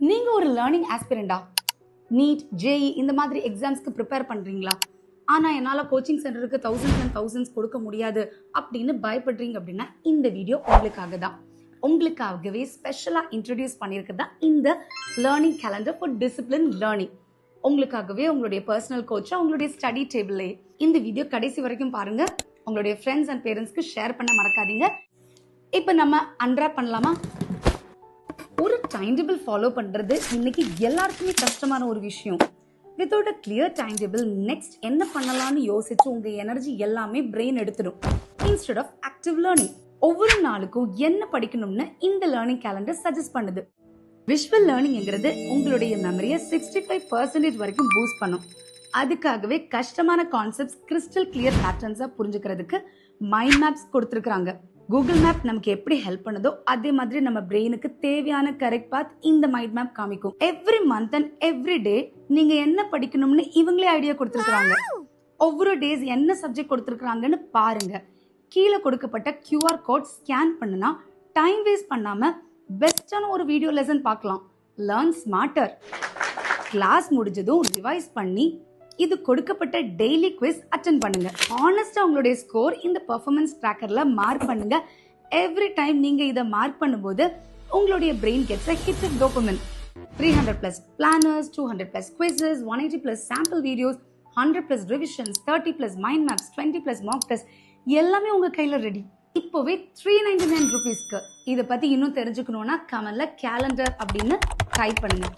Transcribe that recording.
நீங்க ஒரு learning ஆஸ்பிரண்டா NEET JE இந்த மாதிரி எக்ஸாம்ஸ்க்கு ப்ரிப்பேர் பண்றீங்களா? ஆனா என்னால கோச்சிங் சென்டருக்கு தௌசண்ட்ஸ் கொடுக்க முடியாது அப்படின்னு பயப்படுறீங்க அப்படின்னா இந்த வீடியோ உங்களுக்காக தான். உங்களுக்காகவே ஸ்பெஷலா இன்ட்ரடியூஸ் பண்ணியிருக்கதா இந்த learning calendar for discipline learning. உங்களுக்காகவே உங்களுடைய பர்சனல் கோச்சா உங்களுடைய ஸ்டடி டேபிள்லே. இந்த வீடியோ கடைசி வரைக்கும் பாருங்க. உங்களுடைய ஃப்ரெண்ட்ஸ் அண்ட் பேரண்ட்ஸ்க்கு ஷேர் பண்ண மறக்காதீங்க. இப்போ நம்ம அன்ராப் பண்ணலாமா? ஒரு டைம் டேபிள் ஃபாலோ பண்றது இன்னைக்கு எல்லாருக்குமே கஷ்டமான ஒரு விஷயம். Without a clear time table next என்ன பண்ணலாம்னு யோசிச்சு உங்க எனர்ஜி எல்லாமே பிரெயின் எடுத்துடும். இன்ஸ்டெட் ஆஃப் ஆக்டிவ் லேர்னிங் ஒவ்வொரு நாளுக்கும் என்ன படிக்கணும்னு இந்த லேர்னிங் கேலண்டர் சஜஸ்ட் பண்ணுது. விஷுவல் லேர்னிங்கிறது உங்களுடைய மெமரியை 65% வரைக்கும் பூஸ்ட் பண்ணும். அதுக்காகவே கஷ்டமான கான்செப்ட்ஸ் கிறிஸ்டல் கிளியர் பேட்டர்ன்ஸா புரிஞ்சுக்கிறதுக்கு மைண்ட் மேப்ஸ் கொடுத்துருக்காங்க. கூகுள் மேப் நமக்கு எப்படி ஹெல்ப் பண்ணுதோ அதே மாதிரி நம்ம பிரெயினுக்கு தேவையான கரெக்ட் பாத் இந்த மைண்ட் மேப் காமிக்கும். Every month and every day நீங்க என்ன படிக்கணும்னு இவங்களே ஐடியா கொடுத்துருக்காங்க. ஒவ்வொரு டேஸ் என்ன சப்ஜெக்ட் கொடுத்துருக்காங்கன்னு பாருங்க. கீழே கொடுக்கப்பட்ட QR கோட் ஸ்கேன் பண்ணுனா டைம் வேஸ்ட் பண்ணாம பெஸ்டான ஒரு வீடியோ லெசன் பார்க்கலாம். Learn smarter. கிளாஸ் முடிஞ்சதும் ரிவைஸ் பண்ணி இது கொடுக்கப்பட்ட டெய்லி குவிஸ் அட்டென்ட் பண்ணுங்க. ஆனஸ்டா உங்களுடைய ஸ்கோர் இந்த பெர்ஃபார்மன்ஸ் ட்ராக்கர்ல மார்க் பண்ணுங்க. எவ்ரி டைம் நீங்க இதை மார்க் பண்ணும்போது உங்களுடைய brain gets a hit of dopamine. 300+ planners, 200+ quizzes, 180+ sample videos, 100+ revisions, 30+ mind maps, 20+ mock tests எல்லாமே உங்க கையில ரெடி. இப்போவே 399 rupeesக்கு. இதை பத்தி இன்னும் தெரிஞ்சுக்கணும்னா கமெண்ட்ல கேலண்டர் அப்படின்னு டைப் பண்ணுங்க.